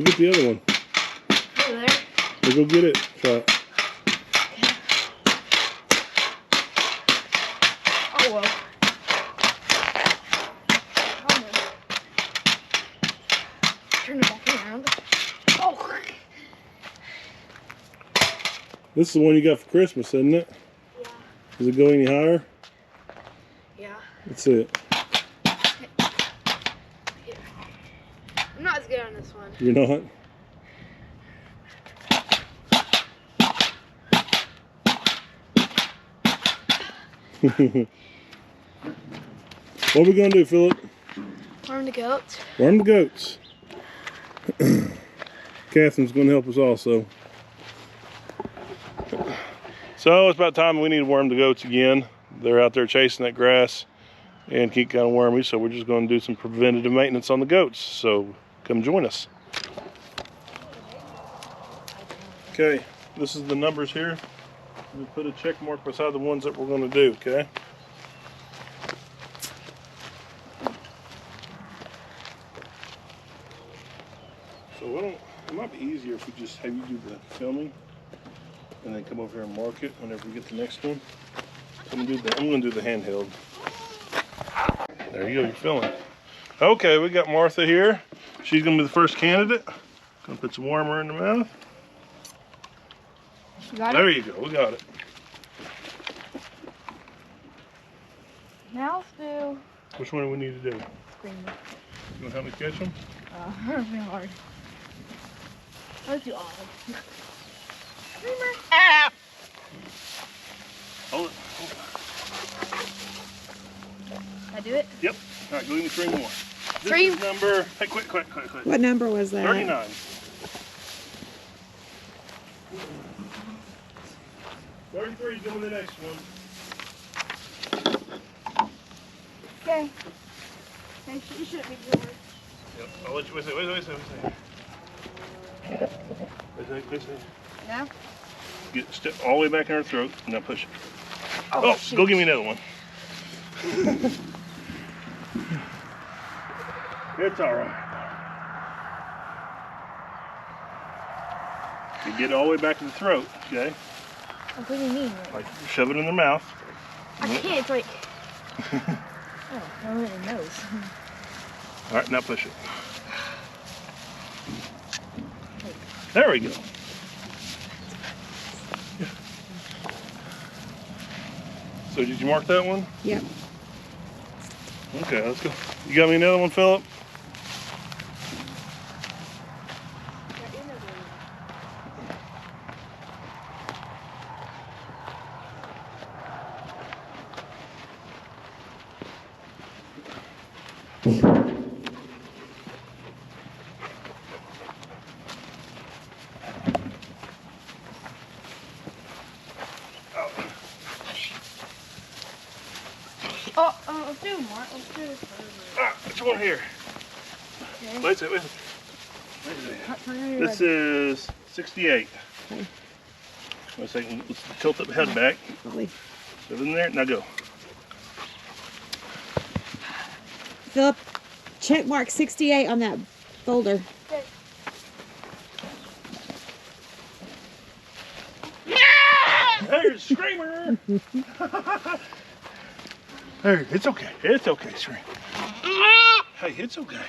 Go get the other one. Over there? We'll go get it. Try it. Oh, well. Turn it back around. Oh. This is the one you got for Christmas, isn't it? Yeah. Does it go any higher? Yeah. Let's see it. I'm not as good on this one. You're not? What are we going to do, Philip? Worm the goats. Worm the goats. Catherine's going to help us also. So it's about time we need to worm the goats again. They're out there chasing that grass and keep kind of wormy, so we're just going to do some preventative maintenance on the goats. So come join us. Okay, this is the numbers here. We put a check mark beside the ones that we're going to do, okay? So it might be easier if we just have you do the filming and then come over here and mark it whenever we get the next one. I'm going to do the handheld. There you go, you're filming. Okay, we got Martha here. She's going to be the first candidate. Going to put some warmer in the mouth. You got There it? you go, we got it. Now let's do Which one do we need to do? green. You want to help me catch them? It's been hard. Let's do all. Screamer. Ah! Hold it. Can I do it? Yep. All right, go give me 3 more. This Three? is number, hey, quick. What number was that? 39. $33 is doing the next one. Okay. Hey, you shouldn't be doing it. Yep. I'll let you, wait a second. Now? Get step all the way back in her throat, and now push it. Oh, Go give me another one. It's all right. You get it all the way back to the throat, okay? What do you mean? Like shove it in their mouth. I can't, it's like... Oh, I don't even knows. All right, now push it. There we go. So did you mark that one? Yep. Okay, let's go. You got me another one, Philip? Let's do more. Let's do this further. Which one here? Okay. Wait a second. This is 68. Okay. Wait a second. Let's tilt the head back. Probably. Shove it in there. Now go. Philip, check mark 68 on that folder. Okay. There's Screamer. Hey, it's okay. It's okay, Scream. Hey, it's okay.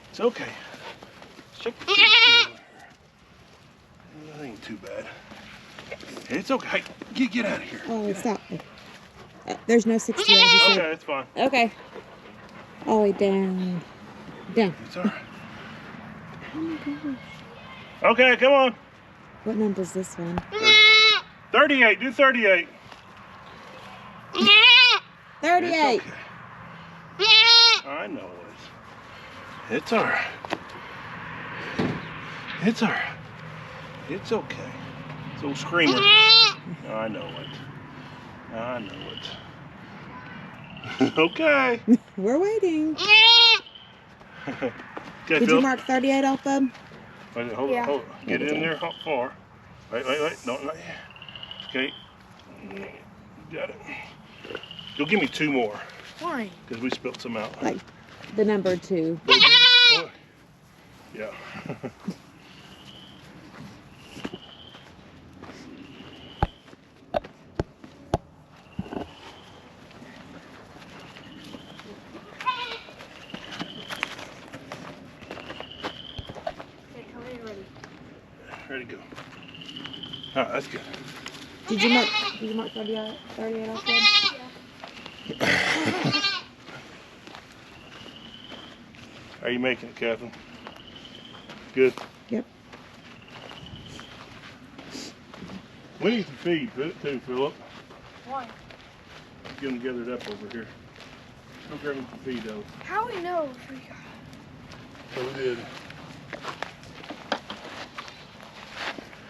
It's okay. Check the that ain't too bad. It's okay. Hey, get out of here. Oh, stop. There's no 68. He said. Okay, it's fine. Okay. All the way down. Down. It's all right. Okay, come on. What number is this one? 38. Do 38. 38. It's okay. I know it. It's all right. It's all right. It's okay. It's old Screamer. I know it. I know it. Okay. We're waiting. Okay, Did you Phil. mark 38 off them? Wait, hold Yeah. on, hold on. Get in there far. Wait. Don't let. Okay. Got it. You'll give me 2 more Why? because we spilled some out. Like the number 2. Yeah. ready to go. All right, that's good. Did you mark 38 off then? How are you making it, Catherine? Good. Yep. We need some feed too, Philip. Why? Get them gathered up over here. Come grab me some feed, though. How we know if we got So we did.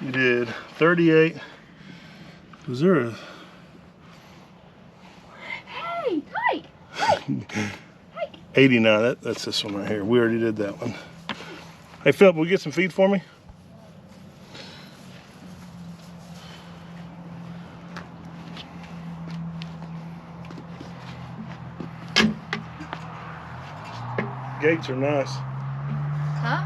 You did 38. Was there a? Hey, Tyke! 89. That's this one right here. We already did that one. Hey, Philip, will you get some feed for me? Gates are nice. Huh?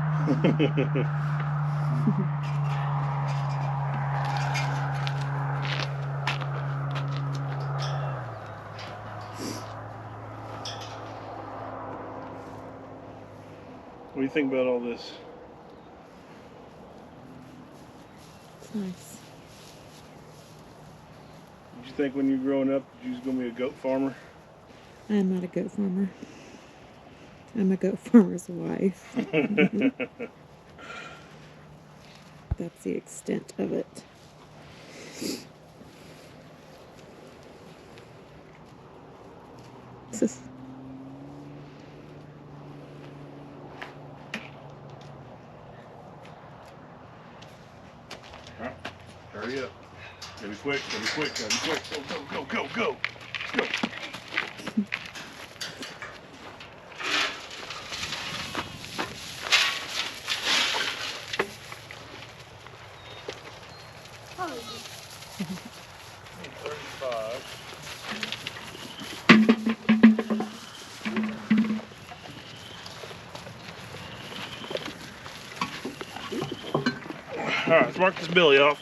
What do you think about all this? It's nice. Did you think when you were growing up you was going to be a goat farmer? I am not a goat farmer. I'm a goat farmer's wife. That's the extent of it. Alright, hurry up. Gotta be quick, gotta be quick, gotta be quick. Go, go, go, go, go. Let's go. Probably. 35. Alright, let's mark this Billy off.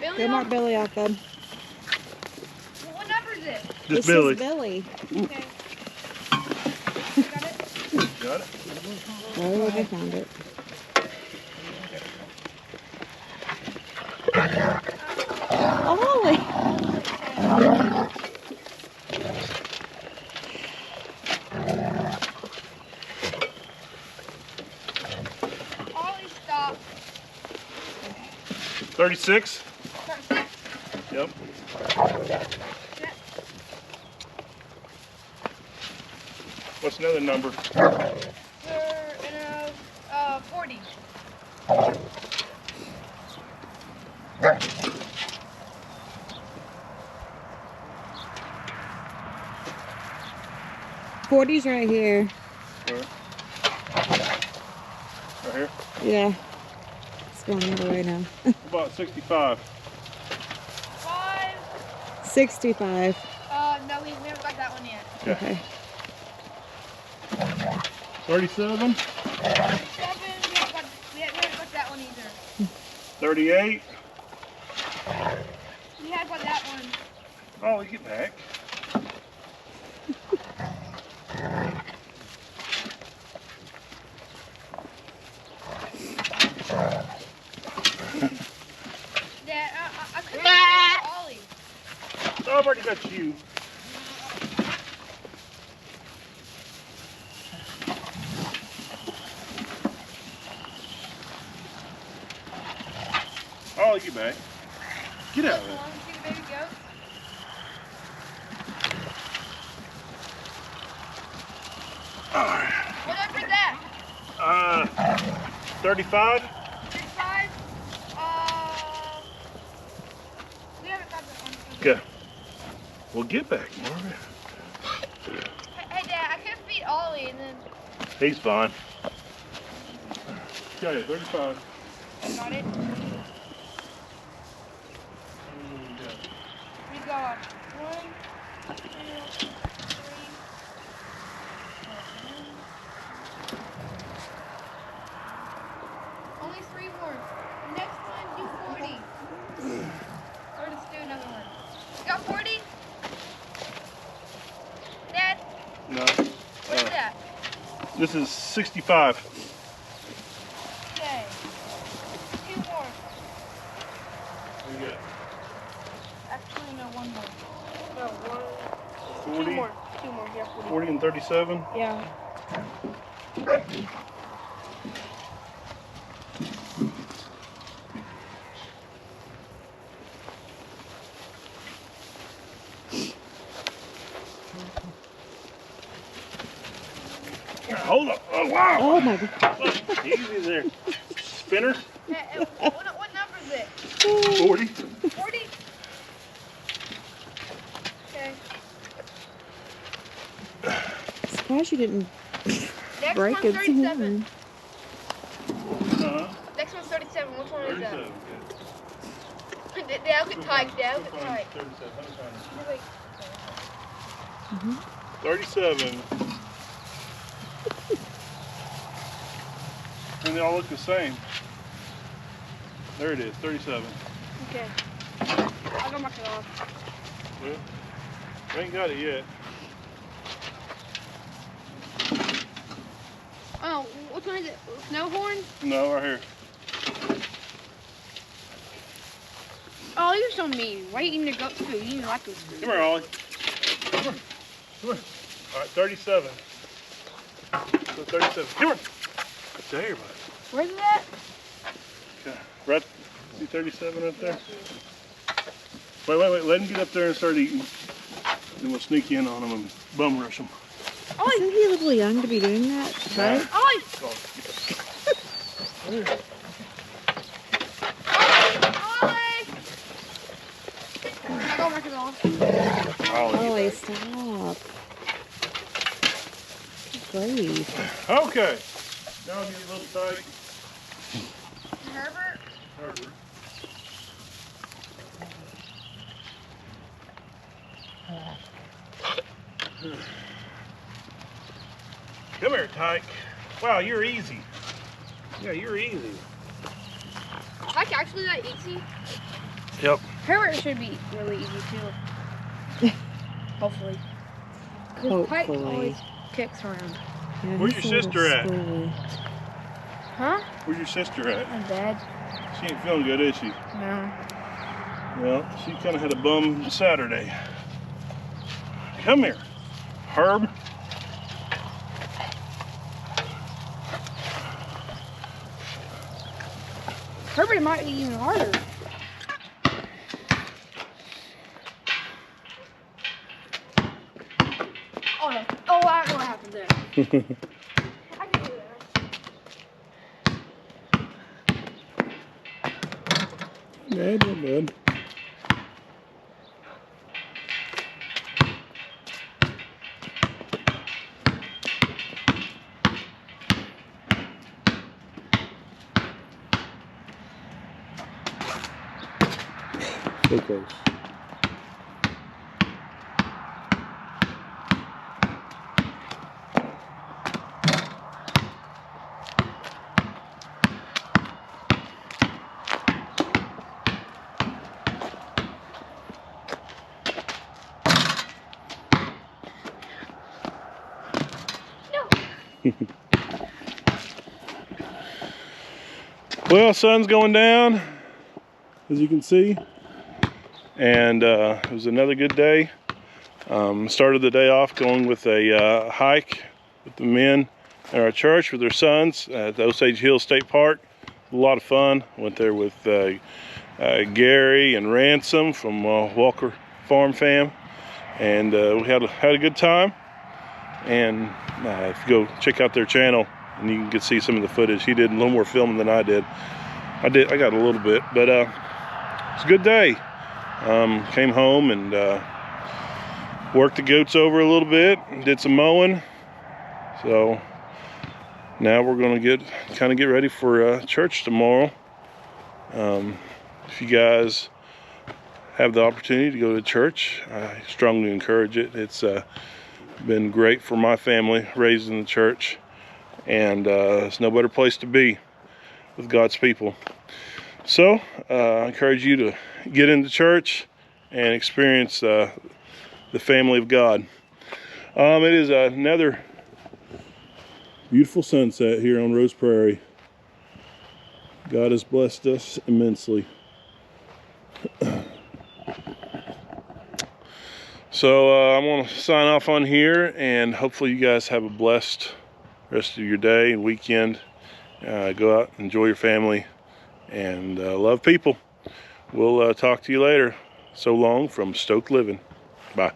Billy, Go mark Billy off then. what number is it? Just This Billy. is Billy. Okay. Got it? Got it? Oh, I found it. Ollie! Ollie, stop. 36? Yep. What's another number? We're in a 40. Forty's right here. Right here? Yeah. It's going the other way now. About 65. 5. 65. No, we haven't got that one yet. Okay. 37? 7, we haven't got that one either. 38? We had got that one. Oh, get back. Dad, I couldn't get Ollie. Oh, I've already got you. Oh, get back. Get out of You there. want to see the baby goats? Alright. What number is that? 35? 65? We haven't got that one. Okay. Well, get back, Marvin. Hey, Dad, I couldn't feed Ollie, and then He's fine. Got it, 35. got it. We got 1, 2, 3. Only 3 more. The next one, do 40. Or just do another one. You got 40? Dad, No. where's that? This is 65. Okay. 2 more. We got Actually, no, one more. No, one. 40, Two more. Two more. Yeah, 40. 40 and 37. Yeah. Hold up. Oh, wow. Oh my god. Look, easy there. Spinner. What number is it? 40. 40? Okay. Surprised you didn't Next break one's it. 37. Uh-huh. Next one's 37. Which one is that? 37. Good. They'll get tight. They'll get tight. 37. Let me find it. Mm-hmm. 37. And they all look the same. There it is, 37. Okay. I'll go mark it off. Well, I ain't got it yet. Oh, which one is it? Snowhorn? No, right here. Oh, you're so mean. Why are you eating your goat's food? You didn't like goat's food. Come here, Ollie. Come here. Come here. All right, 37. So 37. Come here. There, buddy. Where's it at? Okay. Right. See 37 up there? Wait. Let him get up there and start eating. Then we'll sneak in on him and bum rush him. Ollie! Isn't he a little young to be doing that, right? Ollie! Ollie! I'll go mark it off. Ollie, stop. Great. Okay. Now I'll get a little tight. Herbert? Herbert. Come here, Tyke. Wow, you're easy. Yeah, you're easy. Like actually that easy? Yep. Herbert should be really easy too. Hopefully. 'Cause Pike Hopefully. always kicks around. Yeah, Where's he's your a little sister at? squirrely. Huh? Where's your sister at? I'm bad. She ain't feeling good, is she? No. Well, she kind of had a bum Saturday. Come here, Herb. Herbert might be even harder. Oh no. Oh, I know what happened there. I can do that. Bad, not bad. So close. Well, sun's going down, as you can see, and it was another good day. Started the day off going with a hike with the men at our church with their sons at the Osage Hills State Park. A lot of fun. Went there with Gary and Ransom from Walker Farm Fam, and we had a good time. And if you go check out their channel, and you can see some of the footage. He did a little more filming than I did. I got a little bit, but it's a good day. Came home and worked the goats over a little bit, did some mowing. So now we're going to get ready for church tomorrow. If you guys have the opportunity to go to church, I strongly encourage it. It's been great for my family, raised in the church, and it's no better place to be with God's people. So I encourage you to get into church and experience the family of God. It is another beautiful sunset here on Rose Prairie. God has blessed us immensely. So I'm going to sign off on here, and hopefully you guys have a blessed rest of your day and weekend. Go out, enjoy your family, and love people. We'll talk to you later. So long from Stoked Livin. Bye.